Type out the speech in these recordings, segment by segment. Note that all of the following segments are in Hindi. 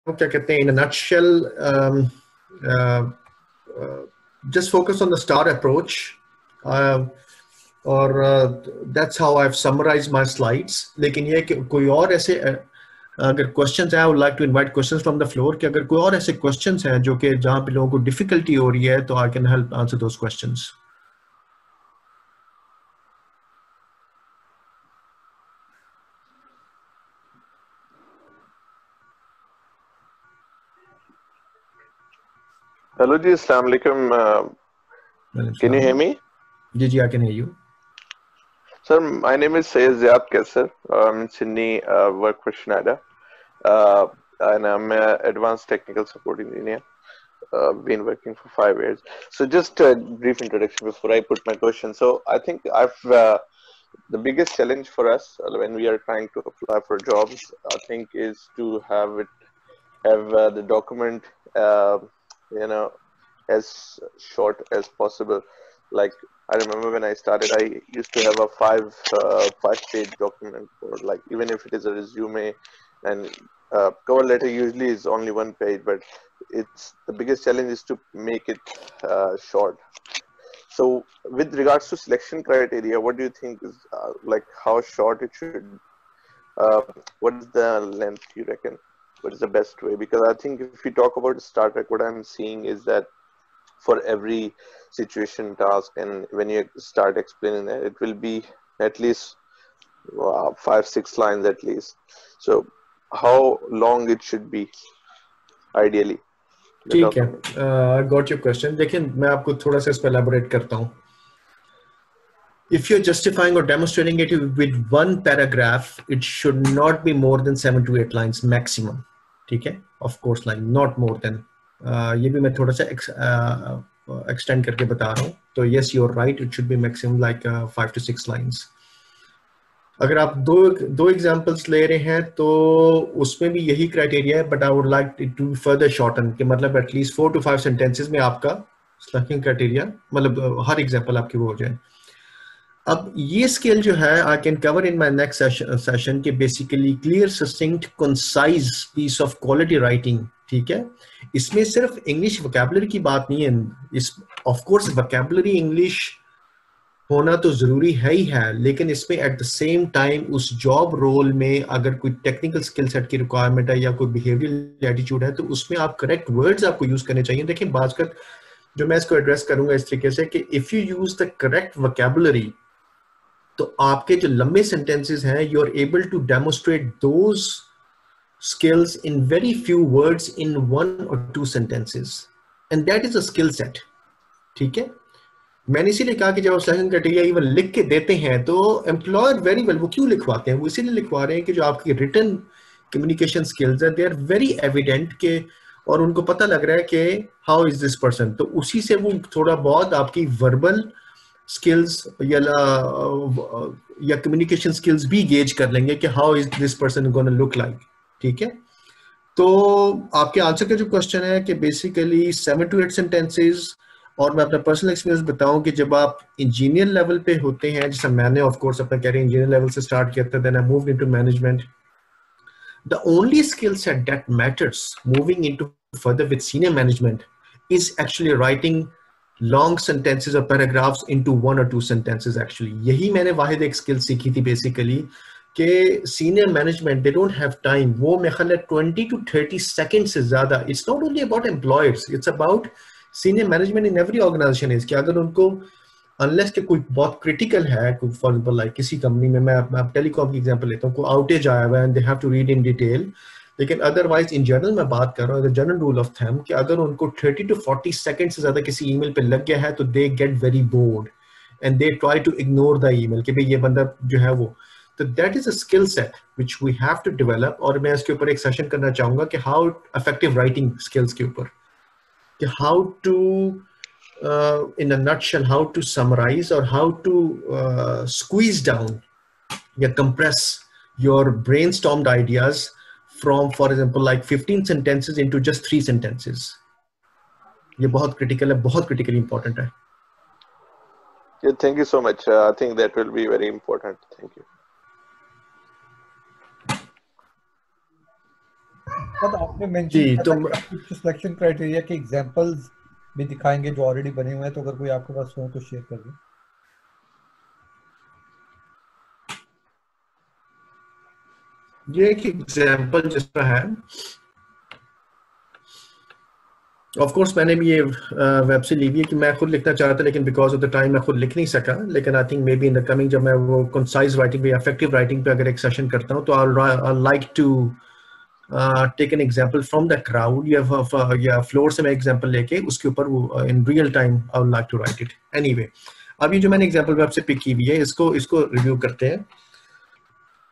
क्या कहते हैं, in a nutshell, uh, just focus on the STAR approach, और that's how I've summarized my slides. लेकिन ये कि कोई और ऐसे अगर क्वेश्चंस हैं, I would like to invite questions from the floor, कि अगर कोई और ऐसे क्वेश्चंस हैं जो कि जहाँ पे लोगों को डिफिकल्टी हो रही है, तो I can help answer those questions. Hello ji, Assalamu alaikum. Can you hear me? Ji, I can hear you. Sir, my name is Syed Ziad Kaisar. I'm in Sydney, work for Schneider, and I'm an advanced technical support engineer. Been working for 5 years. So just a brief introduction before I put my question. So I think the biggest challenge for us when we are trying to apply for jobs, I think, is to have the document, as short as possible. Like, I remember when I started, I used to have a five-page document for, like, even if it is a resume, and cover letter usually is only 1 page, but it's the biggest challenge is to make it short. So with regards to selection criteria, what do you think is like how short it should? What is the length you reckon? What is the best way? Because I think if we talk about Star Trek, what I'm seeing is that for every situation, task, and when you start explaining that, it will be at least 5-6 lines at least. So how long it should be ideally? ठीक है, got your question. देखिए, मैं आपको थोड़ा सा इस पर elaborate करता हूँ. If you're justifying or demonstrating it with one paragraph, it should not be more than 7 to 8 lines maximum. ठीक है, of course, like not more than. ये भी मैं थोड़ा सा extend करके बता रहा हूँ. तो yes, you're right. It should be maximum like 5 to 6 lines. अगर आप दो एग्जांपल्स ले रहे हैं तो उसमें भी यही क्राइटेरिया है, but I would like to further shorten, कि मतलब एटलीस्ट 4 to 5 सेंटेंसेस में आपका स्लैकिंग क्राइटेरिया, मतलब हर एग्जांपल आपकी वो हो जाए. अब ये स्किल जो है, I can cover in my next session, के basically clear, succinct, concise piece of quality writing. ठीक है, इसमें सिर्फ इंग्लिश वोकैबुलरी की बात नहीं है. इस ऑफ कोर्स वोकैबुलरी इंग्लिश होना तो जरूरी है ही है, लेकिन इसमें एट द सेम टाइम उस जॉब रोल में अगर कोई टेक्निकल स्किल सेट की रिक्वायरमेंट है या कोई बिहेवियरल एटीट्यूड है, तो उसमें आप करेक्ट वर्ड्स आपको यूज करने चाहिए. देखिए, बाजकर जो मैं इसको एड्रेस करूंगा इस तरीके से कि if you use the correct vocabulary, तो आपके जो लंबे सेंटेंसेस हैं, you are able to demonstrate those skills in very few words in 1 or 2 sentences, and that is a skill set. ठीक है, मैंने इसीलिए कहा कि जब आप सिलेक्शन क्राइटेरिया इवन लिख के देते हैं, तो एम्प्लॉयर वेरी वेल, वो क्यों लिखवाते हैं? वो इसीलिए लिखवा रहे हैं कि जो आपकी रिटन कम्युनिकेशन स्किल्स है, दे आर वेरी एविडेंट के, और उनको पता लग रहा है कि हाउ इज दिस पर्सन. तो उसी से वो थोड़ा बहुत आपकी वर्बल स्किल्स या कम्युनिकेशन स्किल्स भी गेज कर लेंगे कि how is this person gonna look like. ठीक है, तो आपके आंसर का जो क्वेश्चन है कि बेसिकली 7 to 8 सेंटेंसेस. और मैं अपना पर्सनल एक्सपीरियंस बताऊं कि जब आप इंजीनियर लेवल पे होते हैं, जैसे मैंने ऑफ कोर्स अपना कैरियर इंजीनियर लेवल से स्टार्ट किया था, then I moved into management. The only skill set that matters moving into further with senior management is actually writing long sentences और paragraphs into 1 or 2 sentences. Actually यही मैंने वाहिद एक स्किल सीखी थी बेसिकली, कि senior management they don't have time. वो मेरे ख्याल है 20 to 30 सेकंड से ज्यादा. It's not only about employers, it's about senior management in every organisation. Is कि अगर उनको अनलेस के कोई बहुत क्रिटिकल है, फॉर एग्जांपल लाइक किसी कंपनी में, मैं टेलीकॉम की एग्जांपल लेता हूँ, कोई आउटेज आया हुआ है and they have to read in detail. लेकिन अदरवाइज इन जनरल मैं बात कर रहा हूँ, जनरल रूल ऑफ थंब, कि अगर उनको 30 to 40 सेकंड से ज्यादा किसी ईमेल पे लग गया है, तो they get very bored and they try to ignore the email, कि भाई ये बंदा जो है वो. तो that is a skill set which we have to develop. और मैं इसके ऊपर एक सेशन करना चाहूंगा कि हाउ इफेक्टिव राइटिंग स्किल्स के ऊपर, कि how to in a nutshell, how to summarize or how to squeeze down या compress your brainstormed ideas from, for example, like 15 sentences into just 3 sentences. ये बहुत critical है, बहुत critically important है. Yeah, thank you so much. I think that will be very important. Thank you. तब आपने जी मेंशन किया तो था कि आप कुछ सिलेक्शन क्राइटेरिया के एग्जांपल्स भी दिखाएंगे जो ऑलरेडी बने हुए हैं, तो अगर कोई आपके पास हो तो शेयर कर दें। ये एक एग्जांपल जिसका है, ऑफ कोर्स मैंने भी ये वेब से ली हुई है कि मैं खुद लिखना चाहता था, लेकिन बिकॉज ऑफ द टाइम मैं खुद लिख नहीं सका। लेकिन I think may be in the coming जब मैं वो कंसाइज राइटिंग पे, इफेक्टिव राइटिंग पे अगर एक सेशन करता हूँ, तो I like to take an example from the crowd, या फ्लोर से मैं एग्जांपल लेके उसके ऊपर वो in real time I would like to write it. Anyway, अब ये जो मैंने एग्जांपल वेब से पिक की हुई है, इसको इसको रिव्यू करते हैं।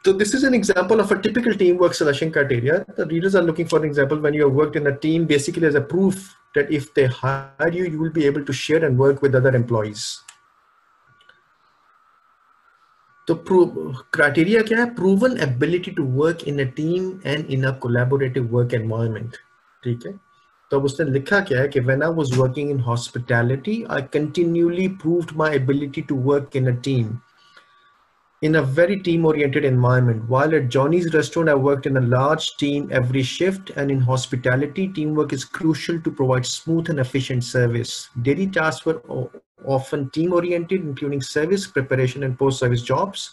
So this is an example of a typical teamwork selection criteria. The readers are looking for an example when you have worked in a team, basically as a proof that if they hire you, you will be able to share and work with other employees. तो क्राइटेरिया क्या है? Proven ability to work in a team and in a collaborative work environment. ठीक है, तो अब उसने लिखा क्या है कि when I was working in hospitality I continuously proved my ability to work in a team in a very team-oriented environment. While at Johnny's restaurant, I worked in a large team every shift, and in hospitality, teamwork is crucial to provide smooth and efficient service. Daily tasks were often team-oriented, including service, preparation, and post-service jobs,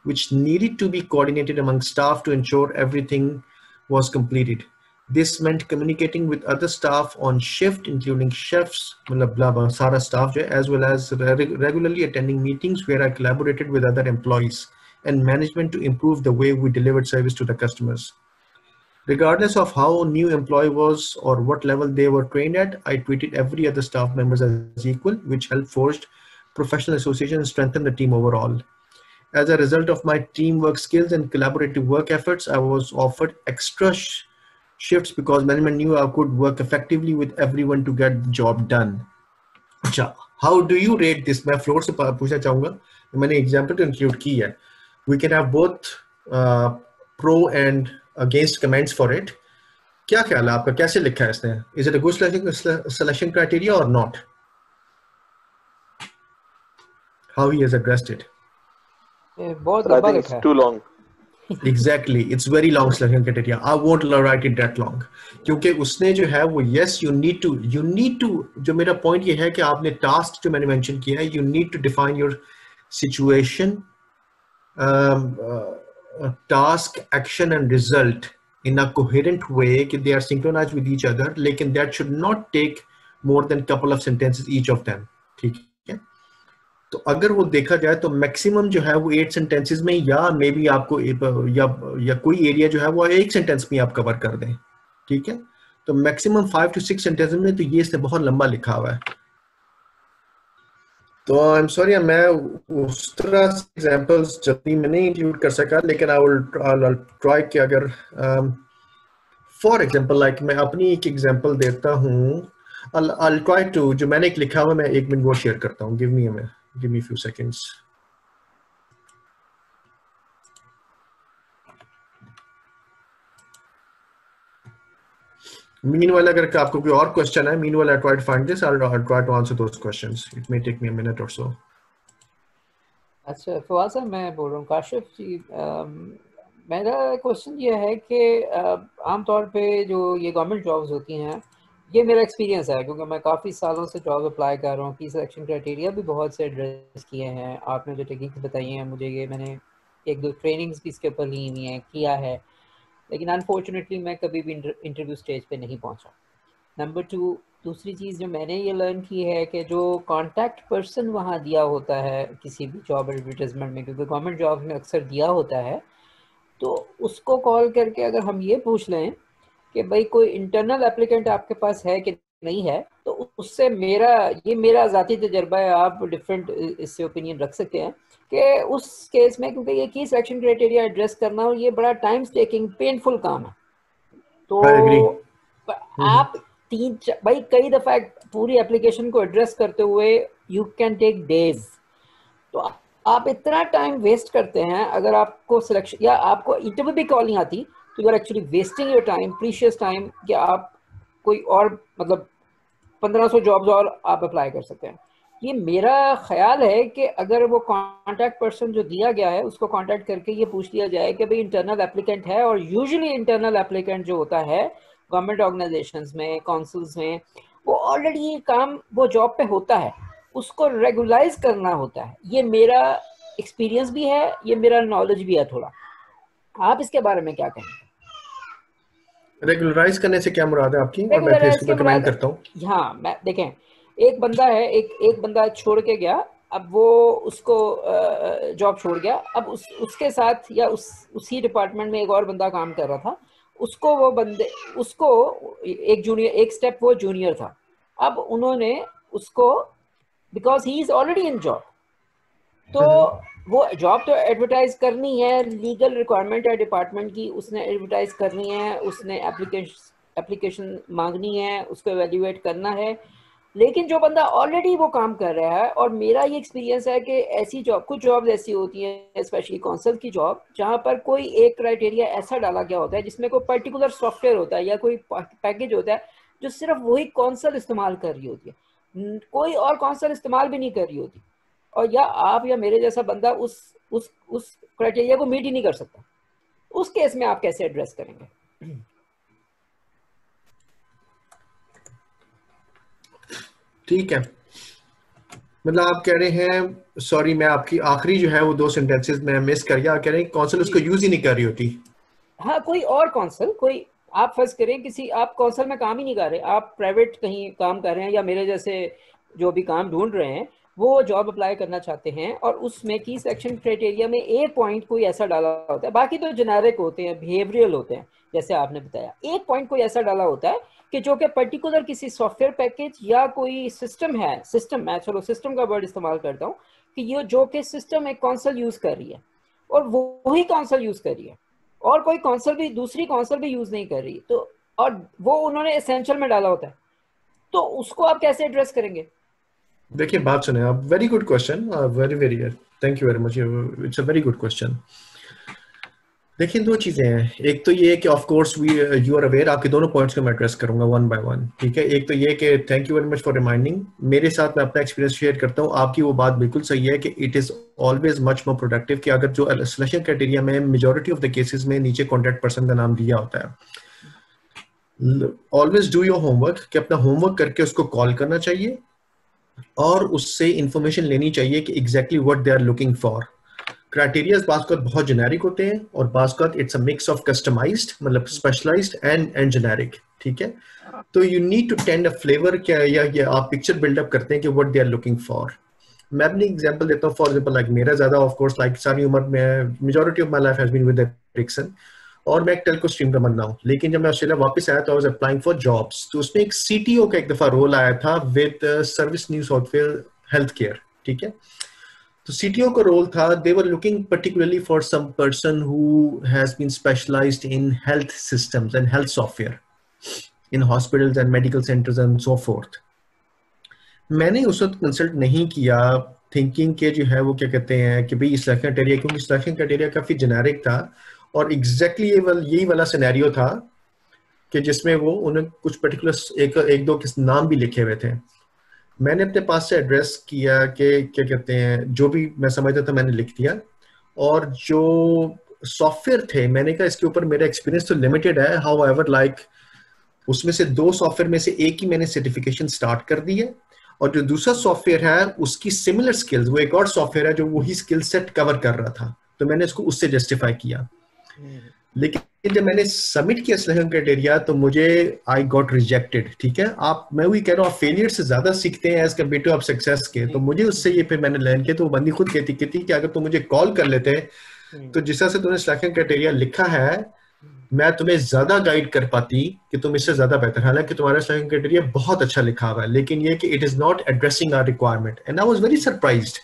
which needed to be coordinated among staff to ensure everything was completed. This meant communicating with other staff on shift, including chefs, matlab blah blah, sara staff, as well as regularly attending meetings where I collaborated with other employees and management to improve the way we delivered service to the customers. Regardless of how new employee was or what level they were trained at, I treated every other staff members as equal, which helped forged professional association and strengthen the team overall. As a result of my teamwork skills and collaborative work efforts, I was offered extra shifts because management knew I could work effectively with everyone to get the job done. अच्छा, how do you rate this? मैं फ्लोर से पूछना चाहूँगा, मैंने एग्जाम्पल तो इंक्लूड की है. We can have both pro and against comments for it. क्या ख्याल है आपका, कैसे लिखा है इसने? Is it a good selection criteria or not? How he has addressed it? बहुत I लंबा think लिखा it's है. too long. Exactly, it's very long selection criteria. I won't write it that long, क्योंकि उसने जो है वो yes you need to, जो मेरा point ये है कि आपने task जो मैंने mention किया है, you need to define your situation, task, action and result in a coherent way कि they are synchronized with each other, लेकिन that should not take more than couple of sentences each of them. ठीक है, तो अगर वो देखा जाए तो मैक्सिमम जो है वो 8 सेंटेंसेस में, या मे बी आपको या कोई एरिया जो है वो एक सेंटेंस में आप कवर कर दें. ठीक है, तो मैक्सिमम 5 to 6 सेंटेंसेस में, तो ये इसने बहुत लंबा लिखा हुआ है. तो आई एम सॉरी, मैं उस तरह से एग्जांपल्स जल्दी में नहीं इंक्लूड कर सका, लेकिन आई विल ट्राई कि अगर फॉर एग्जांपल लाइक मैं अपनी एक एग्जांपल देता हूँ. I'll try to, जो मैंने एक लिखा हुआ मैं 1 मिनट वो शेयर करता हूँ. Give me a few seconds. Meanwhile, अगर आपको कोई और क्वेश्चन है, meanwhile I try to find this, I'll try to answer those questions. It may take me a minute or so. अच्छा फवाद साहब, मैं बोल रहा हूँ काशिफ जी. मेरा क्वेश्चन ये है कि आमतौर पे जो ये गवर्नमेंट जॉब्स होती हैं, ये मेरा एक्सपीरियंस है क्योंकि मैं काफ़ी सालों से जॉब अप्लाई कर रहा हूँ. की सिलेक्शन क्राइटेरिया भी बहुत से एड्रेस किए हैं. आपने जो टेक्निक बताई हैं मुझे, ये मैंने 1-2 ट्रेनिंग्स भी इसके ऊपर ली हुई हैं, किया है, लेकिन अनफॉर्चुनेटली मैं कभी भी इंटरव्यू स्टेज पे नहीं पहुंचा. नंबर 2, दूसरी चीज़ जो मैंने ये लर्न की है कि जो कांटेक्ट पर्सन वहाँ दिया होता है किसी भी जॉब एडवर्टाइजमेंट में, क्योंकि गवर्नमेंट जॉब में अक्सर दिया होता है, तो उसको कॉल करके अगर हम ये पूछ लें कि भाई कोई इंटरनल एप्लीकेंट आपके पास है कि नहीं है, तो उससे मेरा ज़ाती तजर्बा है, आप डिफरेंट इससे ओपिनियन रख सकते हैं कि उस केस में, क्योंकि ये की सिलेक्शन क्राइटेरिया एड्रेस करना और ये बड़ा टाइम टेकिंग पेनफुल काम है. तो I agree. आप भाई कई दफ़ा पूरी एप्लीकेशन को एड्रेस करते हुए यू कैन टेक डेज, तो आप इतना टाइम वेस्ट करते हैं. अगर आपको सिलेक्शन या आपको इंटरव्यू भी कॉल नहीं आती, तो you are actually wasting your time, precious time, कि आप कोई और मतलब 1500 जॉब्स और आप अप्लाई कर सकते हैं. ये मेरा ख्याल है कि अगर वो कांटेक्ट पर्सन जो दिया गया है उसको कांटेक्ट करके ये पूछ लिया जाए कि भाई इंटरनल एप्लीकेंट है, और यूजुअली इंटरनल एप्लीकेंट जो होता है गवर्नमेंट ऑर्गेनाइजेशंस में, काउंसिल्स में, वो ऑलरेडी ये काम वो जॉब पे होता है, उसको रेगुलाइज करना होता है। ये मेरा एक्सपीरियंस भी है, ये मेरा नॉलेज भी है थोड़ा। आप इसके बारे में क्या कहेंगे? रेगुलराइज करने से क्या मुराद है आपकी, और मैं फिर रेगुलराइज इसके के ऊपर कमेंट मुराद, करता हूँ। हाँ मैं देखें, एक बंदा है, एक बंदा छोड़ के गया, अब वो उसको जॉब छोड़ गया, अब उसके साथ या उसी डिपार्टमेंट में एक और बंदा काम कर रहा था, उसको वो बंदे उसको एक जूनियर, एक स्टेप वो जूनियर था, अब उन्होंने उसको, because he is already in job, तो वो जॉब तो एडवर्टाइज करनी है, लीगल रिक्वायरमेंट है डिपार्टमेंट की, उसने एडवर्टाइज करनी है, उसने एप्लीकेशन मांगनी है, उसको एवेल्युएट करना है। लेकिन जो बंदा ऑलरेडी वो काम कर रहा है, और मेरा ये एक्सपीरियंस है कि ऐसी जॉब, कुछ जॉब्स ऐसी होती हैं स्पेशली कौंसल की जॉब, जहाँ पर कोई एक क्राइटेरिया ऐसा डाला गया होता है जिसमें कोई पर्टिकुलर सॉफ्टवेयर होता है या कोई पैकेज होता है जो सिर्फ वही कौंसल इस्तेमाल कर रही होती है, कोई और कौंसल इस्तेमाल भी नहीं कर रही होती, और या आप या मेरे जैसा बंदा उस क्राइटेरिया को मीट ही नहीं कर सकता, उस केस में आप कैसे एड्रेस करेंगे? ठीक है, मतलब आप कह रहे हैं, सॉरी मैं आपकी आखिरी जो है वो 2 सेंटेंसेस में मिस कर गया, आप कह रहे हैं कौंसिल उसको यूज ही नहीं कर रही होती। हाँ, कोई और कौंसल, कोई आप फर्ज करें किसी, आप कौंसल में काम ही नहीं कर रहे, आप प्राइवेट कहीं काम कर रहे हैं, या मेरे जैसे जो भी काम ढूंढ रहे हैं वो जॉब अप्लाई करना चाहते हैं, और उसमें की सिलेक्शन क्राइटेरिया में एक पॉइंट कोई ऐसा डाला होता है, बाकी तो जेनेरिक होते हैं, बिहेवियरल होते हैं, जैसे आपने बताया, एक पॉइंट कोई ऐसा डाला होता है कि जो कि पर्टिकुलर किसी सॉफ्टवेयर पैकेज या कोई सिस्टम है, सिस्टम, मैं चलो सिस्टम का वर्ड इस्तेमाल करता हूँ, कि ये जो कि सिस्टम एक कौंसल यूज कर रही है, और वही कौंसल यूज कर रही है, और कोई कौंसल भी, दूसरी कौंसल भी यूज नहीं कर रही, तो और वो उन्होंने एसेंशियल में डाला होता है, तो उसको आप कैसे एड्रेस करेंगे? देखिए बात सुने आप, very good question, very very thank you very much, it's a very good question. देखिए 2 चीजें हैं, एक तो ये है कि of course we you are aware, आपके दोनों पॉइंट्स को मैं एड्रेस करूंगा वन बाय वन, ठीक है। एक तो ये कि thank you very much for reminding, मेरे साथ मैं अपना एक्सपीरियंस शेयर करता हूँ, आपकी वो बात बिल्कुल सही है कि it is always much more productive कि अगर जो सिलेक्शन क्राइटेरिया में मेजॉरिटी ऑफ द केसेस में नीचे कॉन्टैक्ट पर्सन का नाम दिया होता है, ऑलवेज डू योर होमवर्क, कि अपना होमवर्क करके उसको कॉल करना चाहिए और उससे इंफॉर्मेशन लेनी चाहिए कि exactly what they are looking for. Criterias बात बहुत जेनेरिक होते हैं और बात it's a mix of customised, मतलब स्पेशलाइज्ड एंड जेनेरिक, ठीक है। तो you need to tend a flavour, क्या या आप पिक्चर बिल्डअप करते हैं कि what they are looking for. मैं अपनी एग्जांपल देता हूँ, फॉर एग्जांपल लाइक मेरा ज्यादा ऑफ कोर्स लाइक सारी उम्र में majority of my life has been with Ericsson, और मैं एक टेलको स्ट्रीम का बंदा हूँ, लेकिन जब मैं ऑस्ट्रेलिया वापस आया तो I was applying for jobs, तो उसमें एक सीटीओ का एक दफा रोल आया था with service New South Wales health care, ठीक है। तो CTO का रोल था, they were looking particularly for some person who has been specialized in health systems and health software in hospitals and medical centers and so forth. मैंने उस वक्त कंसल्ट नहीं किया थिंकिंग के जो है वो क्या कहते हैं कि भाई सिलेक्शन क्राइटेरिया, क्योंकि सिलेक्शन क्राइटेरिया काफी जेनेरिक था और एग्जैक्टली यही वाला सिनेरियो था कि जिसमें वो उन्हें कुछ पर्टिकुलर एक दो नाम भी लिखे हुए थे। मैंने अपने पास से एड्रेस किया कि क्या कहते हैं, जो भी मैं समझता था मैंने लिख दिया, और जो सॉफ्टवेयर थे मैंने कहा इसके ऊपर मेरा एक्सपीरियंस तो लिमिटेड है, हाउ एवर लाइक उसमें से 2 सॉफ्टवेयर में से एक ही मैंने सर्टिफिकेशन स्टार्ट कर दी है, और जो दूसरा सॉफ्टवेयर है उसकी सिमिलर स्किल्स, वो एक और सॉफ्टवेयर है जो वही स्किल सेट कवर कर रहा था, तो मैंने इसको उससे जस्टिफाई किया। लेकिन जब मैंने सबमिट किया सिलेक्शन क्राइटेरिया तो मुझे आई गॉट रिजेक्टेड, ठीक है। आप, मैं वही कह रहा हूँ, फेलियर से ज्यादा सीखते हैं एज कम्पेयर टू आप सक्सेस के, तो मुझे उससे ये फिर मैंने लर्न किया, तो वो बंदी खुद कहती कि अगर तुम मुझे कॉल कर लेते तो जिस तरह से तुमने सिलेक्शन क्राइटेरिया लिखा है मैं तुम्हें ज्यादा गाइड कर पाती कि तुम इससे ज्यादा बेहतर, हालांकि तुम्हारा सिलेक्शन क्राइटेरिया बहुत अच्छा लिखा हुआ है, लेकिन ये कि it is not addressing our requirement, and I was very surprised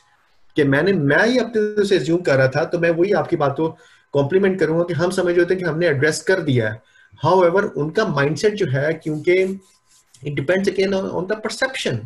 कि मैं ही अपने से एज्यूम कर रहा था। तो मैं वही आपकी बात को कॉम्प्लीमेंट करूंगा कि हम समझ रहे थे कि हमने एड्रेस कर दिया है, हाउएवर उनका माइंडसेट जो है, क्योंकि it depends again on the perception,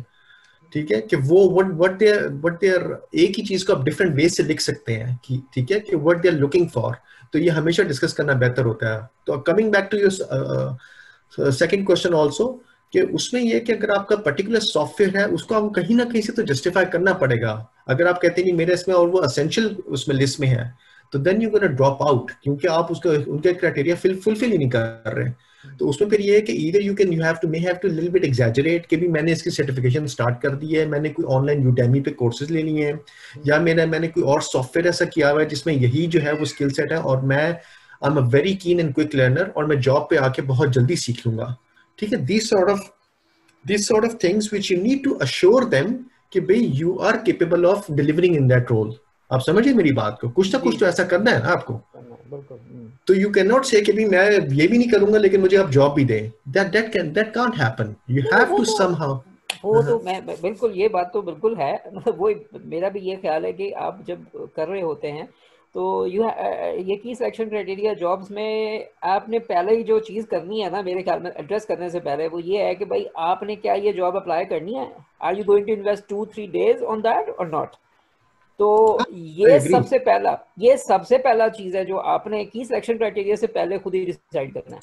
ठीक है, कि वो व्हाट दे आर एक ही चीज को आप डिफरेंट वे से लिख सकते हैं कि ठीक है कि what they are looking for, तो ये हमेशा डिस्कस करना बेहतर होता है। तो coming back to your second question also, कि उसमें ये कि अगर आपका पर्टिकुलर सॉफ्टवेयर है उसको आपको कहीं ना कहीं से तो जस्टिफाई करना पड़ेगा। अगर आप कहते नहीं मेरे इसमें और वो असेंशियल उसमें लिस्ट में है, तो then you gonna drop out, क्योंकि आप उसको उनके क्राइटेरिया फुलफिल ही नहीं कर रहे। तो उसमें फिर ये है कि either you have to little bit exaggerate कि भी मैंने इसकी सर्टिफिकेशन स्टार्ट कर दी है, मैंने कोई ऑनलाइन यूडेमी पे कोर्सेज ले लिए हैं, या मैंने कोई और सॉफ्टवेयर ऐसा किया हुआ है जिसमें यही जो है वो स्किल सेट है, और मैं I am a very keen and quick learner, और मैं जॉब पे आके बहुत जल्दी सीख लूंगा। ठीक है, these sort of things which you need to assure them कि भाई you are capable of delivering in that role। आप समझिए मेरी बात को, कुछ ना कुछ तो ऐसा करना है ना आपको। बिल्कुल। तो you cannot say कि भी मैं ये भी नहीं करूंगा लेकिन मुझे आप जॉब भी दें। that can't happen। you have to somehow। वो तो मैं बिल्कुल, ये बात तो बिल्कुल है, मतलब वो मेरा भी ये ख्याल है कि आप जब कर रहे होते हैं तो ये की सिलेक्शन क्राइटेरिया जॉब्स में आपने पहले ही जो चीज़ करनी है ना, मेरे ख्याल में एड्रेस करने से पहले, वो ये है कि भाई आपने क्या ये जॉब अप्लाई करनी है, are you going to invest 2-3 days on that और नॉट। तो ये सबसे पहला चीज़ है जो आपने की सिलेक्शन क्राइटेरिया से पहले खुद ही डिसाइड करना है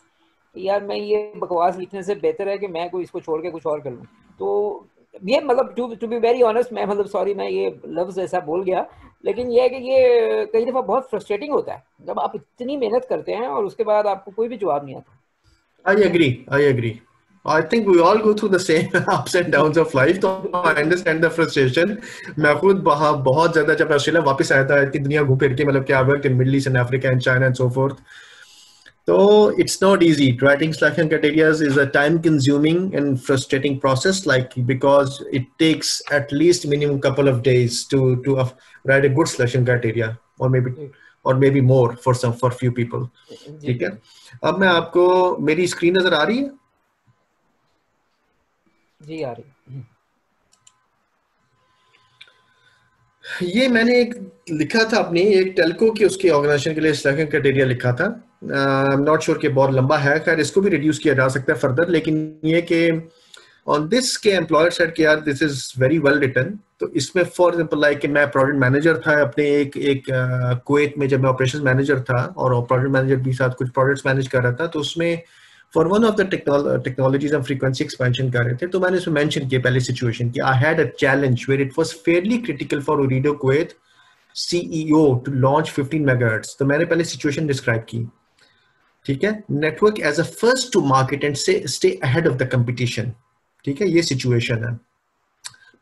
कि यार मैं ये बकवास लिखने से बेहतर है कि मैं कोई इसको छोड़ के कुछ और कर लूँ। तो ये मतलब टू बी वेरी ऑनेस्ट, मैं मतलब सॉरी मैं ये लफ्ज़ ऐसा बोल गया, लेकिन ये है कि ये कई दफ़ा बहुत फ्रस्ट्रेटिंग होता है जब आप इतनी मेहनत करते हैं और उसके बाद आपको कोई भी जवाब नहीं आता। I agree। I think we all go through the same ups and downs of life, तो I understand the frustration। मैं खुद बहुत ज़्यादा जब ऑस्ट्रेलिया वापस आया था, इतनी दुनिया घूम फिर के, मतलब क्या work in middle east and Africa and China and so fourth, तो it's not easy। Writing selection criteria is a time-consuming and frustrating process, like because it takes at least minimum couple of days to write a good selection criteria, or maybe more for few people। ठीक है, अब मैं आपको, मेरी स्क्रीन नजर आ रही है? जी आ रही। ये मैंने एक लिखा था अपनी एक टेलको की उसकी ऑर्गेनाइजेशन के लिए सिलेक्शन क्राइटेरिया लिखा था। आई एम नॉट श्योर कि बहुत लंबा है, खैर इसको भी रिड्यूस किया जा सकता है फर्दर, लेकिन ये कि ऑन दिस के एम्प्लॉयर सेड कि यार this is very well written. तो इसमें फॉर एग्जांपल लाइक कि मैं प्रोजेक्ट मैनेजर था अपने एक कुवैत में, जब मैं ऑपरेशन मैनेजर था और प्रोजेक्ट मैनेजर भी साथ कुछ प्रोजेक्ट्स मैनेज कर रहा था, तो उसमें for one of the technologies हम फ्रीक्वेंसी एक्सपेंशन कर रहे थे। तो मैंने इसमें मेंशन किया पहली सिचुएशन कि I had a challenge where it was fairly critical for Ooredoo Kuwait CEO to launch 15 megahertz. तो मैंने पहले सिचुएशन डिस्क्राइब की, ठीक है, network as a first to market and stay ahead of the competition. ठीक है, ये सिचुएशन है।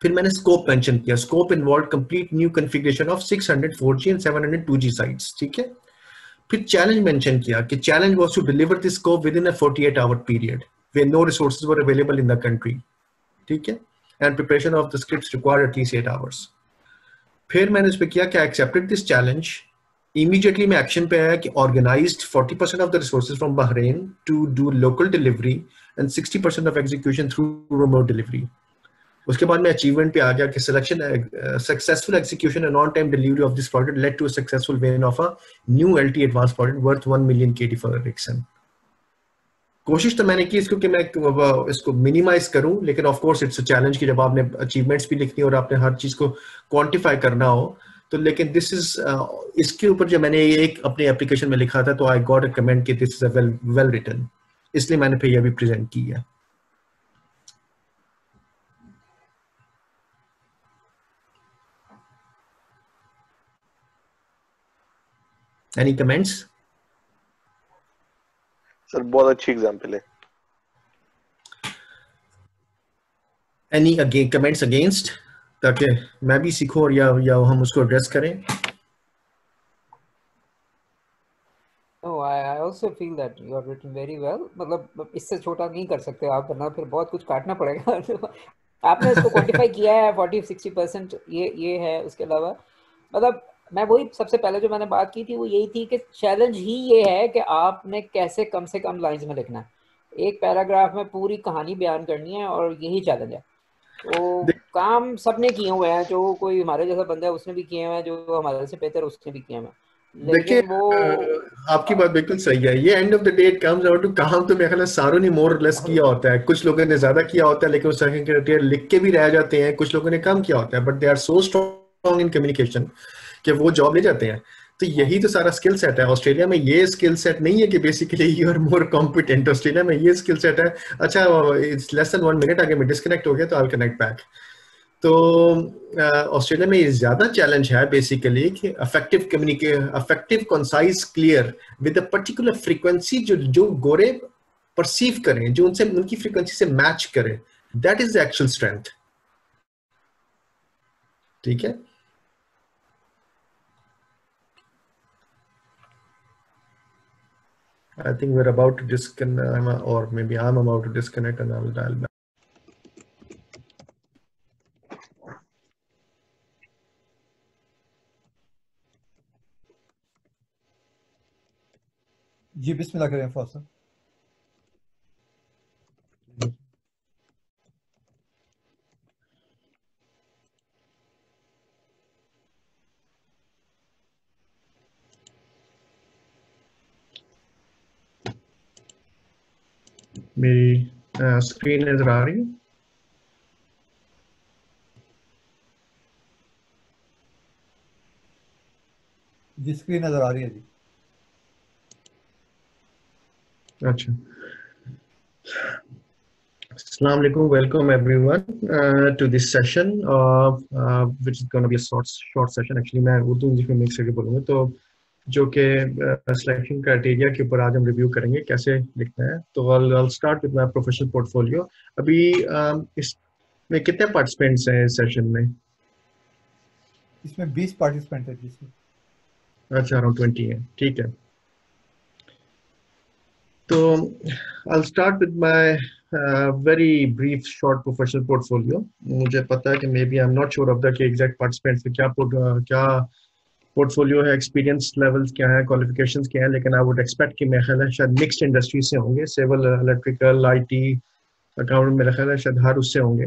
फिर मैंने स्कोप मेंशन किया, scope involve complete new configuration of 600 4G and 700 2G sites. ठीक है, फिर चैलेंज मेंशन किया कि challenge was to deliver this scope within a 48 hour period where no resources were available in the country. ठीक है, and preparation of the scripts required at least 8 hours. फिर मैंने इस पे किया कि I accepted this challenge. Immediately मैं एक्शन पे आया कि organised 40% of the resources from Bahrain to do local delivery and 60% of execution through remote delivery. उसके बाद मैं अचीवमेंट पे आ गया कि selection successful execution and on time delivery of this project led to a successful win of a new LT advance project worth 1 million KD for Ericsson। कोशिश तो मैंने की इसको कि मैं इसको मिनिमाइज करूं, लेकिन of course it's a challenge कि जब आपने अचीवमेंट्स भी लिखनी और आपने हर चीज को क्वांटिफाई करना हो, तो लेकिन दिस इज इसके ऊपर जब मैंने ये एक अपने एप्लीकेशन में लिखा था तो आई गॉट अ कमेंट कि this is a well written, इसलिए मैंने फिर ये भी प्रेजेंट की है। Any comments? सर बहुत अच्छी एग्जांपल है। एनी कमेंट्स अगेंस्ट, ताकि मैं भी सीखूं और या हम उसको एड्रेस करें। Oh, I also feel that you have written very well। मतलब इससे छोटा नहीं कर सकते आप, वरना फिर बहुत कुछ काटना पड़ेगा। आपने इसको क्वांटिफाई किया है 40-60% ये है। उसके अलावा मतलब मैं वही सबसे पहले जो मैंने बात की थी वो यही थी कि चैलेंज ही ये है कि आपने कैसे कम से कम लाइंस में लिखना है, एक पैराग्राफ में पूरी कहानी बयान करनी है, और यही चैलेंज है। तो काम सबने किए हुए हैं, जो कोई हमारे जैसा बंदा है उसने भी किए हुए हैं, जो हमारे से बेहतर उसने भी किए हुए हैं। देखिए आपकी बात बिल्कुल सही है। ये end of the day it comes out to काम तो मेरे ख्याल सारों ने मोर लेस किया होता है। कुछ लोगों ने ज्यादा किया होता है लेकिन वो सेकंड क्राइटेरिया लिख के भी रह जाते हैं, कुछ लोगों ने कम किया होता है but they are so strong in communication कि वो जॉब ले जाते हैं। तो यही तो सारा स्किल सेट है। ऑस्ट्रेलिया में ये स्किल सेट नहीं है कि basically you are more competent. Australia में ये स्किल सेट है। अच्छा, इट्स लेस देन 1 मिनट, आगे मैं डिस्कनेक्ट हो गया तो आई विल कनेक्ट बैक। तो ऑस्ट्रेलिया में ये ज्यादा चैलेंज है बेसिकली कि affective concise clear with a particular frequency जो जो गोरे परसीव करें, जो उनसे उनकी फ्रीक्वेंसी से मैच करे, that is the actual strength. ठीक है। I think we're about to disconnect, or maybe I'm about to disconnect, and I will dial back. जी बिस्मिल्लाह करें फौज साहब। मेरी स्क्रीन नजर आ रही है? जी स्क्रीन नजर आ रही है जी। अच्छा, Assalamu alaikum, welcome everyone to this session, which is going to be a short session. Actually, मैं उर्दू इंग्लिश में मिक्स करके बोलूँगा, तो जो कि सिलेक्शन क्राइटेरिया के ऊपर आज हम रिव्यू करेंगे कैसे लिखना है। तो I'll start with my professional portfolio. अभी इसमें कितने पार्टिसिपेंट्स हैं इस सेशन में? इसमें 20 पार्टिसिपेंट है जी सर। अच्छा, अराउंड 20 है, ठीक है। तो I'll start with my very brief short professional portfolio. मुझे पता है कि maybe I'm not sure of the exact participants में क्या portfolio है, experience levels क्या है, qualifications क्या है, लेकिन I would expect कि मेरे ख्याल है शायद mixed industry से होंगे, civil, electrical, IT, account, मेरे ख्याल है शायद हर उससे होंगे।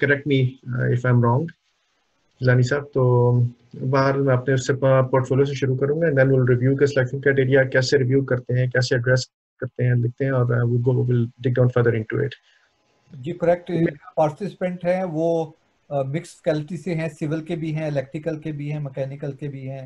Correct me if I'm wrong, जानी साहब। तो बाहर मैं अपने उससे पोर्टफोलियो से शुरू करूंगा, एंड देन विल रिव्यू के सिलेक्शन क्राइटेरिया कैसे रिव्यू करते हैं, कैसे एड्रेस करते हैं, लिखते हैं, और will dig down further into it. जी करेक्ट। पार्टिसिपेंट हैं वो मिक्स फैकल्टी से हैं, सिविल के भी हैं, इलेक्ट्रिकल के भी हैं, मैकेनिकल के भी हैं,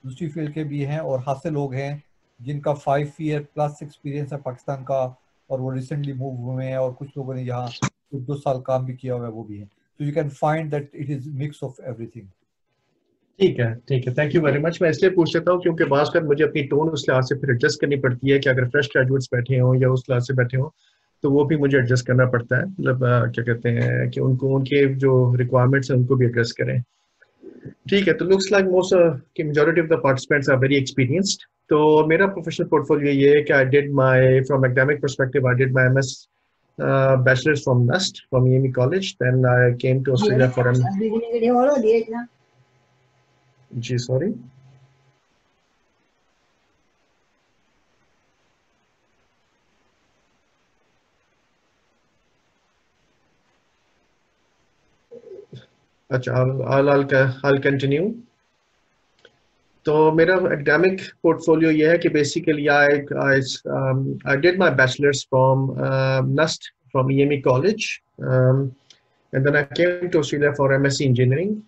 दूसरी फील्ड के भी हैं, और हाथ से लोग हैं जिनका 5 ईयर प्लस एक्सपीरियंस है पाकिस्तान का, और वो रिसेंटली मूव हुए हैं, और कुछ लोगों ने यहाँ 2 साल काम भी किया हुआ है, वो भी है। तो you can find that it is mix of everything. ठीक है, ठीक है, थैंक यू वेरी मच। मैं इसलिए पूछ लेता हूँ क्योंकि बात कर मुझे अपनी टोन उस लिहाज से फिर एडजस्ट करनी पड़ती है कि अगर फ्रेश ग्रेजुएट्स बैठे हों या उस लिहाज से बैठे हों तो वो भी मुझे एडजस्ट करना पड़ता है। मतलब क्या कहते हैं कि उनको उनके जो रिक्वायरमेंट्स हैं उनको भी एड्रेस करें। ठीक है, तो लुक्स लाइक मोस्ट की majority of the participants are very experienced. तो मेरा प्रोफेशनल पोर्टफोलियो ये है कि I did my from academic perspective, I did my MS bachelor's from NUST from EME College. Then I came to Australia for जी सॉरी, अच्छा, I'll continue. तो मेरा एकेडमिक पोर्टफोलियो ये है कि basically I did my bachelor's from NUST from EME College, and then I came to Australia for MSc Engineering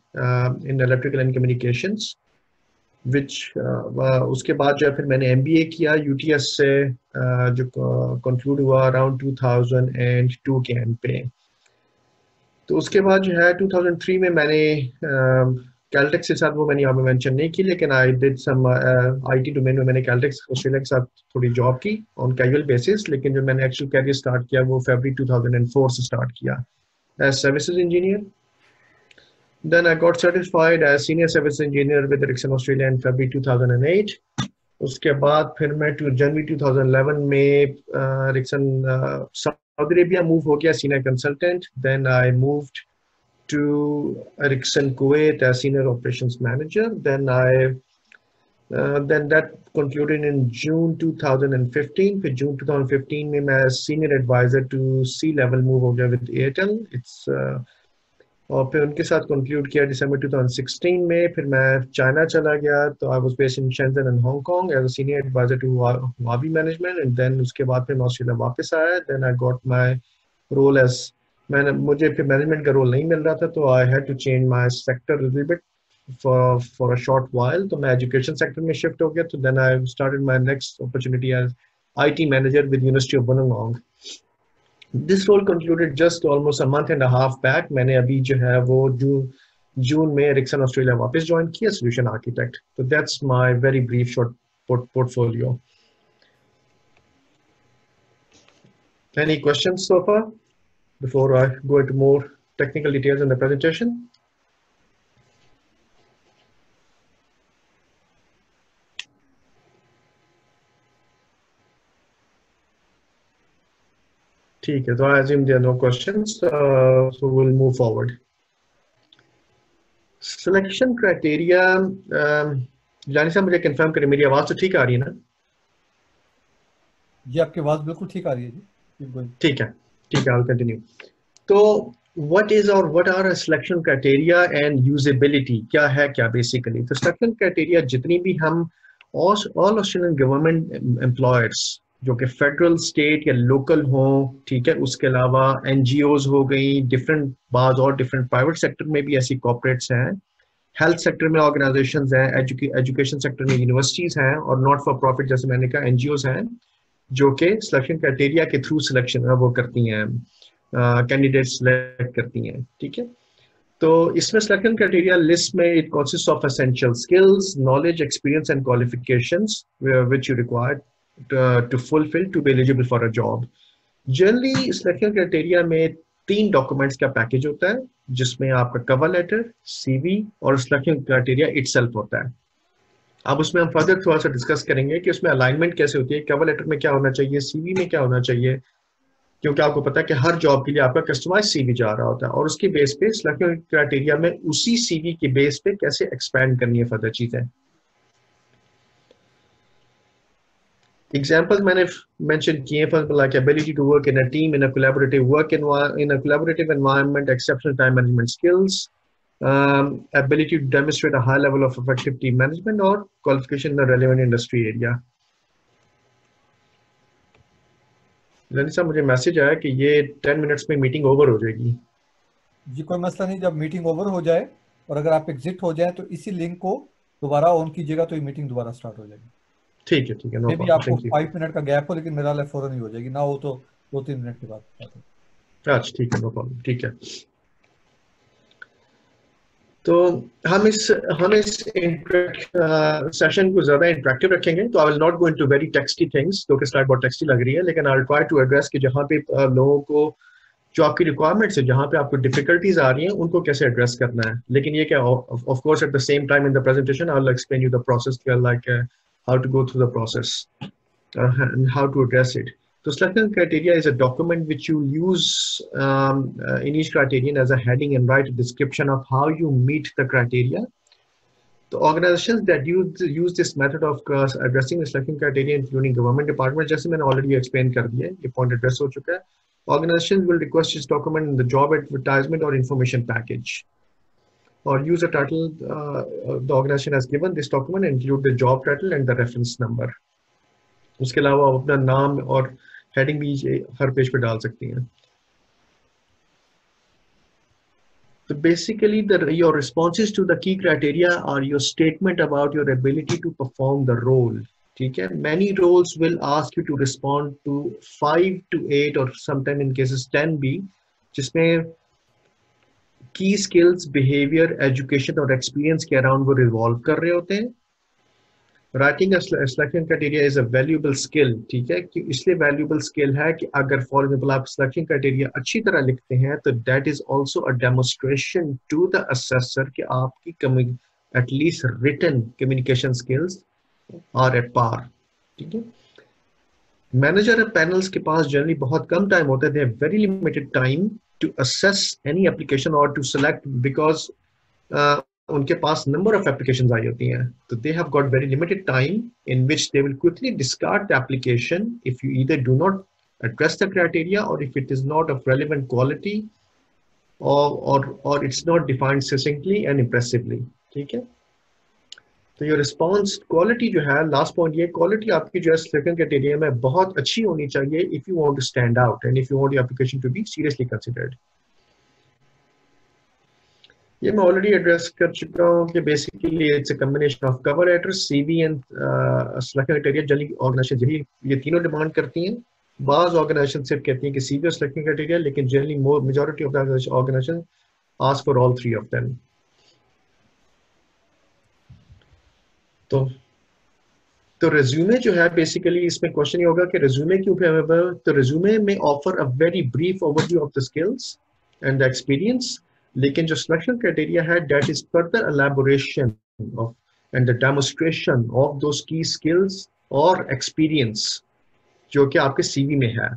in Electrical and Communications, which उसके बाद जो है फिर मैंने MBA किया UTS से, जो कंक्लूड हुआ अराउंड 2002 के एंड पे। तो उसके बाद जो है 2003 में मैंने कैलटेक्स के साथ, वो मैंने यहाँ पे मेंशन नहीं की, लेकिन I did some IT domain में मैंने कैलटेक्स ऑस्ट्रेलिया के साथ थोड़ी जॉब की ऑन कैजुअल बेसिस, लेकिन जो मैंने एक्चुअल कैरियर स्टार्ट किया वो फरवरी 2004 से स्टार्ट किया as services engineer. Then I got certified as senior service engineer with Ericsson Australia in February 2008. उसके बाद फिर मैं जनवरी 2011 में Ericsson सऊदी अरेबिया मूव हो गया senior consultant. Then I moved to Ericsson Kuwait as senior operations manager. Then that concluded in June 2015. फिर June 2015 में मैं senior advisor to C-level move हो गया with Airtel. और फिर उनके साथ कंक्लूड किया दिसंबर 2016 में। फिर मैं चाइना चला गया, तो I was based in Shenzhen and Hong Kong as a senior adviser to वाबी मैनेजमेंट, एंड देन उसके बाद फिर मैं ऑस्ट्रेलिया वापस आया। Then I got my role as, मुझे फिर मैनेजमेंट का रोल नहीं मिल रहा था, तो I had to change my sector little bit for a short while. तो मैं education sector में shift हो गया. तो then I started my next opportunity as IT manager with University of Wollongong. This role concluded just almost a month and a half back. मैंने अभी जो है वो जून में Ericsson Australia वापस join किया solution architect. So that's my very brief short portfolio. Any questions so far before I go into more technical details in the presentation? ठीक है, तो I assume there are no questions, so we'll move forward. Selection criteria, जानी साहब मुझे कंफर्म करें मेरी आवाज तो ठीक आ रही है ना? जी आपकी आवाज बिल्कुल ठीक आ रही है जी. ठीक है, I'll continue. तो what are selection criteria and usability? क्या है क्या basically? तो selection criteria जितनी भी हम all Australian government employers जो कि फेडरल स्टेट या लोकल हो, ठीक है, उसके अलावा NGOs हो गई, डिफरेंट बाज और डिफरेंट प्राइवेट सेक्टर में भी ऐसी कॉर्पोरेट्स हैं, हेल्थ सेक्टर में ऑर्गेनाइजेशंस हैं, एजुकेशन सेक्टर में यूनिवर्सिटीज हैं और नॉट फॉर प्रॉफिट जैसे मैंने कहा NGOs हैं जो कि सिलेक्शन क्राइटेरिया के थ्रू सिलेक्शन वो करती हैं, कैंडिडेट सिलेक्ट करती हैं, ठीक है. तो इसमें सिलेक्शन क्राइटेरिया लिस्ट में it consist of essential skills, knowledge, experience and qualifications which you require to fulfill to be eligible for a job. Generally selection criteria में 3 डॉक्यूमेंट्स का पैकेज होता है जिसमें आपका कवर लेटर, CV और सिलेक्शन क्राइटेरिया इटसेल्फ होता है. अब उसमें हम फर्दर थोड़ा सा डिस्कस करेंगे कि उसमें अलाइनमेंट कैसे होती है, कवर लेटर में क्या होना चाहिए, CV में क्या होना चाहिए, क्योंकि आपको पता है कि हर जॉब के लिए आपका कस्टमाइज CV जा रहा होता है और उसके बेस पे सिलेक्शन क्राइटेरिया में उसी CV के बेस पे कैसे एक्सपैंड करनी है फर्दर चीजें. Examples मैंने mention किए हैं, like ability to work in a team in a collaborative environment, exceptional time management skills, ability to demonstrate a high level of effective team management or qualification in the relevant industry area. Runny साहब मुझे मैसेज आया कि ये 10 मिनट्स में मीटिंग ओवर हो जाएगी. जी कोई मसला नहीं, जब मीटिंग ओवर हो जाए और अगर आप एग्जिट हो जाए तो इसी लिंक को दोबारा ऑन कीजिएगा तो ये मीटिंग दोबारा स्टार्ट हो जाएगी. ठीक है, नो प्रॉब्लम. आपको 5 मिनट का गैप हो लेकिन मेरा लाइफ फौरन ही हो जाएगी ना, हो तो 2-3 मिनट के बाद. अच्छा ठीक है, नो प्रॉब्लम, ठीक है. तो हम इस सेशन को ज्यादा इंटरेक्टिव रखेंगे. तो I will not go into very texty things, क्योंकि स्लाइड बहुत टेक्स्टी लग रही है, लेकिन I will try to address कि जहाँ पे लोगों को जो आपकी रिक्वायरमेंट्स है, जहाँ पे आपको डिफिकल्टीज आ रही हैं, उनको कैसे एड्रेस करना है. लेकिन ये क्या, of course at the same time in the presentation I will explain you the process, like how to go through the process and how to address it. So selection criteria is a document which you use in each criterion as a heading and write a description of how you meet the criteria. The organizations that use this method of addressing the selection criteria, including government departments, जैसे मैंने already explained कर दिया, ये point address हो चुका है. Organizations will request this document in the job advertisement or information package. Or use a title the organization has given this document and include the job title and the reference number. उसके अलावा आप अपना नाम और हेडिंग भी हर पेज पे डाल सकती हैं. So basically your responses to the key criteria are your statement about your ability to perform the role. ठीक है, many roles will ask you to respond to 5 to 8 or sometime in cases 10 भी, जिसमें की स्किल्स, बिहेवियर, एजुकेशन और एक्सपीरियंस के अराउंड वो रिवॉल्व कर रहे होते हैं. Writing selection criteria is a valuable skill. ठीक है, कि इसलिए वैल्यूएबल स्किल है कि अगर फॉर एग्जांपल आप सिलेक्शन क्राइटेरिया अच्छी तरह लिखते हैं तो that is also a demonstration to the assessor कि आपकी at least written communication skills are at par. ठीक है, मैनेजर पैनल्स के पास जनरली बहुत कम टाइम होता है, they have very limited time to assess any application or to select because उनके पास number of applications आई होती हैं. So they have got very limited time in which they will quickly discard the application if you either do not address the criteria or if it is not of relevant quality or it's not defined succinctly and impressively. ठीक है, तो ये रिस्पॉन्स क्वालिटी जो है, लास्ट पॉइंट ये, क्वालिटी आपकी जो है सिलेक्शन क्राइटेरिया में बहुत अच्छी होनी चाहिए if you want to stand out and if you want your application to be seriously considered. ये मैं ऑलरेडी एड्रेस कर चुका हूँ कि basically it's a combination of cover letter, CV and selection criteria. Generally organisation यही ये तीनों डिमांड करती हैं। बाज ऑर्गेनाइजेशन सिर्फ कहती हैं कि सीवी और सिलेक्शन क्राइटेरिया, लेकिन generally majority of the organisation ask for all three of them. तो रिज्यूमे जो है बेसिकली इसमें क्वेश्चन ये होगा कि रिज्यूमे क्यों फेवरेबल। तो रिज्यूमे में offer a very brief overview of the skills and the experience, लेकिन जो सिलेक्शन क्राइटेरिया है that is further elaboration of and the demonstration of those key skills और एक्सपीरियंस जो कि आपके सीवी में है,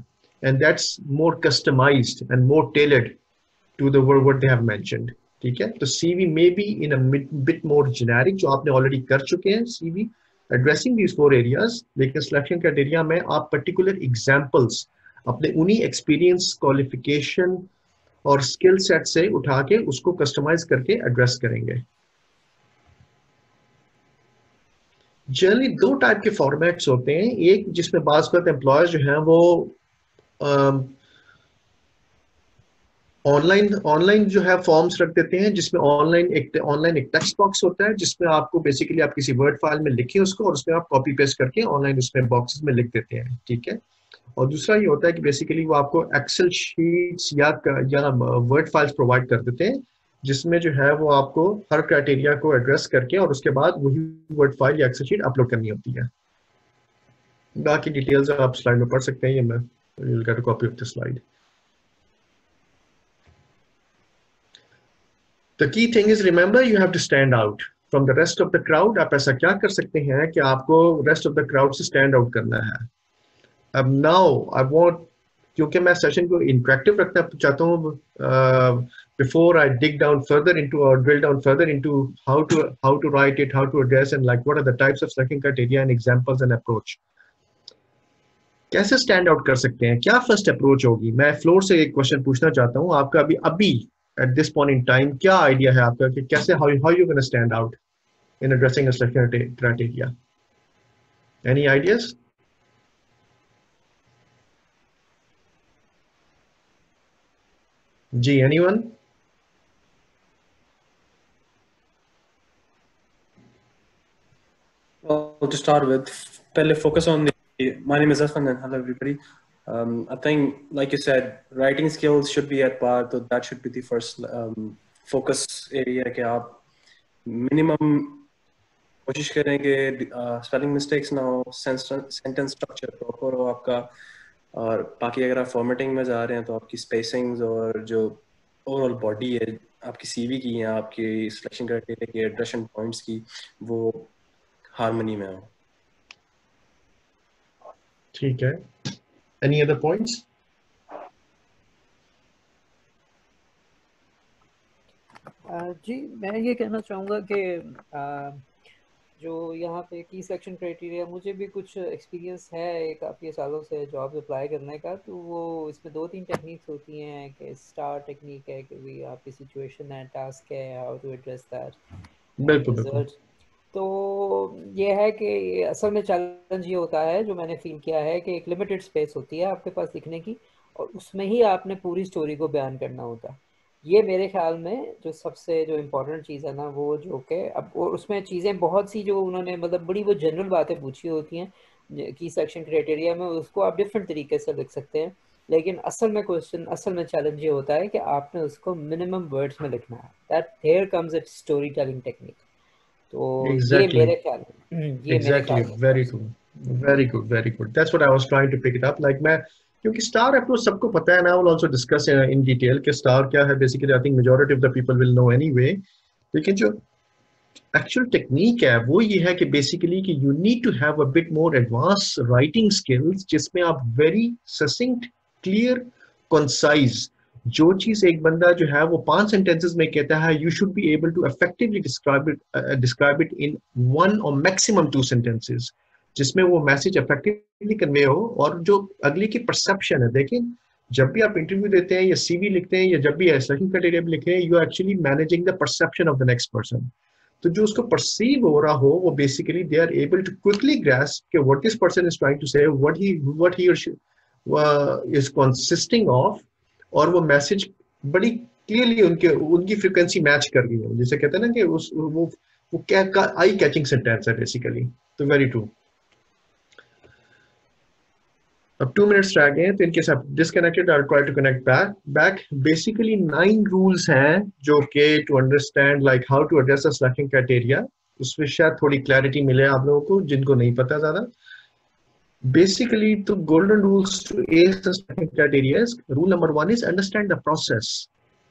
and that's more customised and more tailored to the word what they have mentioned. ठीक है, तो CV may B in a bit more generic, जो आपने ऑलरेडी कर चुके हैं CV addressing these four areas, लेकिन सिलेक्शन क्राइटेरिया में आप पर्टिकुलर एग्जांपल्स अपने उन्हीं एक्सपीरियंस, क्वालिफिकेशन और स्किल सेट से उठा के उसको कस्टमाइज करके एड्रेस करेंगे। जनरली दो टाइप के फॉर्मेट्स होते हैं, एक जिसमें बाज़ एम्प्लॉयर्स जो हैं वो ऑनलाइन जो है फॉर्म्स रख देते हैं, जिसमें ऑनलाइन एक टेक्स्ट बॉक्स होता है जिसमें आपको बेसिकली आप किसी वर्ड फाइल में लिखें उसको और उसमें आप कॉपी पेस्ट करके ऑनलाइन उसमें बॉक्सेस में लिख देते हैं। ठीक है, और दूसरा ये होता है कि बेसिकली वो आपको एक्सेल शीट्स या वर्ड फाइल्स प्रोवाइड कर देते हैं, जिसमें जो है वो आपको हर क्राइटेरिया को एड्रेस करके और उसके बाद वही वर्ड फाइल या एक्सेल शीट अपलोड करनी होती है। बाकी डिटेल्स आप स्लाइड में पढ़ सकते हैं, ये मैं get a copy of the slide. The key thing is remember you have to stand out from the rest of the crowd। आप ऐसा क्या कर सकते हैं कि आपको rest of the crowd से stand out करना है। अब now I want, क्योंकि मैं सेशन को इंटरेक्टिव रखना चाहता हूँ, before I dig down further into or drill down further into how to write it, how to address and like what are the types of selection criteria and examples and approach। कैसे स्टैंड आउट कर सकते हैं, क्या फर्स्ट अप्रोच होगी। मैं फ्लोर से एक क्वेश्चन पूछना चाहता हूँ, आपका अभी at this point in time क्या आइडिया है आपका कि कैसे how you going to stand out in addressing a selection criteria? Any ideas? Ji, anyone? Well, to start with, पहले focus on the, my name is Asman and hello everybody. I think, like you said, writing skills should be at par, so that should be the first focus area कि आप minimum कोशिश करें कि spelling mistakes ना हो, sentence structure proper हो आपका, और बाकी अगर आप formatting में जा रहे हैं तो आपकी spacings और जो overall body है आपकी CV की या आपकी selection criteria की addressing points की वो harmony में हो। ठीक है, any other points? जी मैं ये कहना चाहूँगा कि जो यहाँ पे की सिलेक्शन क्राइटेरिया, मुझे भी कुछ एक्सपीरियंस है काफ़ी सालों से जॉब अप्लाई करने का, तो वो इसमें 2-3 टेक्निक्स होती हैं कि स्टार टेक्निक है कि भाई आपकी सिचुएशन है, टास्क है, हाउ टू एड्रेस दैट, बिल्कुल। तो ये है कि असल में चैलेंज ये होता है, जो मैंने फील किया है, कि एक लिमिटेड स्पेस होती है आपके पास लिखने की और उसमें ही आपने पूरी स्टोरी को बयान करना होता है। ये मेरे ख्याल में जो सबसे जो इम्पोर्टेंट चीज़ है ना, वो जो कि अब और उसमें चीज़ें बहुत सी जो उन्होंने मतलब बड़ी वो जनरल बातें पूछी होती हैं की सिलेक्शन क्राइटेरिया में, उसको आप डिफरेंट तरीके से लिख सकते हैं, लेकिन असल में चैलेंज ये होता है कि आपने उसको मिनिमम वर्ड्स में लिखना है। That here comes it story telling technique. तो ये मेरे ख्याल में very good that's what I was trying to pick it up, like मैं क्योंकि स्टार अप्रोच सबको पता है ना, will also discuss in detail कि स्टार क्या है, basically I think majority of the people will know anyway, लेकिन जो एक्चुअल टेक्निक है वो ये है कि बेसिकली कि you need to have a bit more advanced writing skills, जिसमें आप very succinct, clear, concise, जो चीज एक बंदा जो है वो 5 सेंटेंसेस में कहता है, you should be able to effectively describe it in 1 or maximum 2 sentences, जिसमें वो मैसेज इफेक्टिवली कन्वे हो और जो अगले की परसेप्शन है। देखिए जब भी आप इंटरव्यू देते हैं या सीवी लिखते हैं या जब भी सिलेक्शन क्राइटेरिया भी लिखते हैं, you are actually managing the perception of the next person. तो जो उसको परसीव हो रहा हो वो basically they are able to quickly grasp कि what this person is trying to say, what he और शी इज कंसिस्टिंग ऑफ, और वो मैसेज बड़ी क्लियरली उनकी फ्रीक्वेंसी मैच कर रही हो, जैसे कहते हैं ना कि वो क्या आई कैचिंग सेंटेंस है बेसिकली। तो वेरी ट्रू। अब 2 minutes रह गए हैं, तो इनके साथ disconnected, I try to connect back. Basically 9 rules हैं जो कि to understand like how to address the selection criteria, उसमें शायद थोड़ी क्लैरिटी मिले आप लोगों को जिनको नहीं पता ज्यादा। बेसिकली तो golden rules to ace the selection criteria, rule number 1 is understand the process.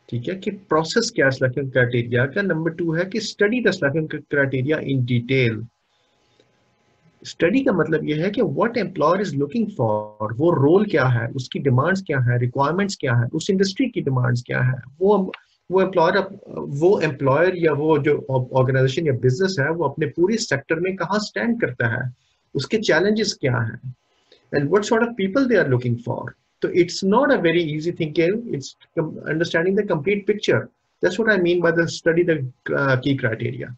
ठीक है, कि प्रोसेस क्या है सिलेक्शन क्राइटेरिया का। नंबर 2 है कि study the selection criteria in detail. Study का मतलब यह है कि what employer is looking for, वो रोल क्या है, उसकी डिमांड्स क्या है, रिक्वायरमेंट्स क्या है, उस इंडस्ट्री की डिमांड्स क्या है, वो एम्प्लॉयर या वो जो ऑर्गेनाइजेशन या बिजनेस है वो अपने पूरे सेक्टर में कहाँ स्टैंड करता है, उसके चैलेंजेस क्या है, and what sort of people they are looking for. तो it's not a very easy thinking, it's understanding the complete picture. That's what I mean by the study the key criteria.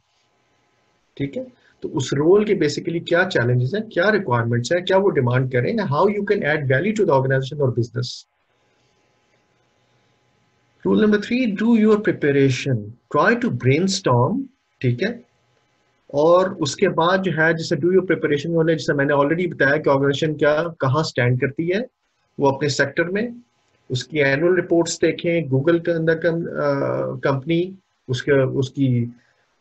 ठीक है, तो उस रोल के बेसिकली क्या चैलेंजेस हैं, क्या रिक्वायरमेंट्स हैं, क्या वो डिमांड करें, how you can add value to the organisation और business. Rule number 3, do your preparation, try to brainstorm. ठीक है, और उसके बाद जो है जैसे डू योर प्रिपरेशन वाले, जैसे मैंने ऑलरेडी बताया कि ऑर्गेनाइजेशन क्या कहाँ स्टैंड करती है वो अपने सेक्टर में, उसकी एनुअल रिपोर्ट्स देखें गूगल के अंदर कंपनी, उसकी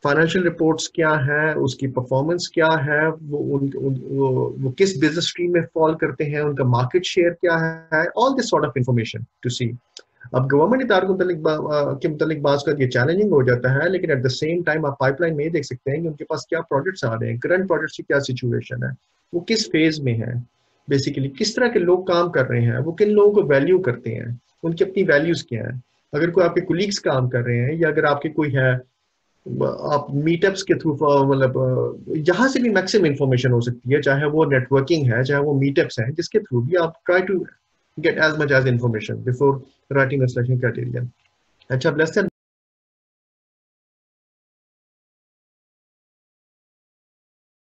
फाइनेंशियल रिपोर्ट्स क्या है, उसकी परफॉर्मेंस क्या है, वो किस बिजनेस स्ट्रीम में फॉल करते हैं, उनका मार्केट शेयर क्या है, all this sort of information to see. अब गवर्नमेंट इदारों के मुतालिक बात का ये चैलेंजिंग हो जाता है, लेकिन एट द सेम टाइम आप पाइपलाइन में ये देख सकते हैं कि उनके पास क्या प्रोजेक्ट्स आ रहे हैं, करंट प्रोजेक्ट्स की क्या सिचुएशन है, वो किस फेज में है, बेसिकली किस तरह के लोग काम कर रहे हैं, वो किन लोगों को वैल्यू करते हैं, उनकी अपनी वैल्यूज क्या है। अगर कोई आपके कुलीग्स काम कर रहे हैं या अगर आपके कोई है, आप मीटअप्स के थ्रू मतलब जहां से भी मैक्सिमम इंफॉर्मेशन हो सकती है, चाहे वो नेटवर्किंग है चाहे वो मीटअप्स हैं, जिसके थ्रू भी आप try to get as much as information before writing a selection criteria. अच्छा, लेट्स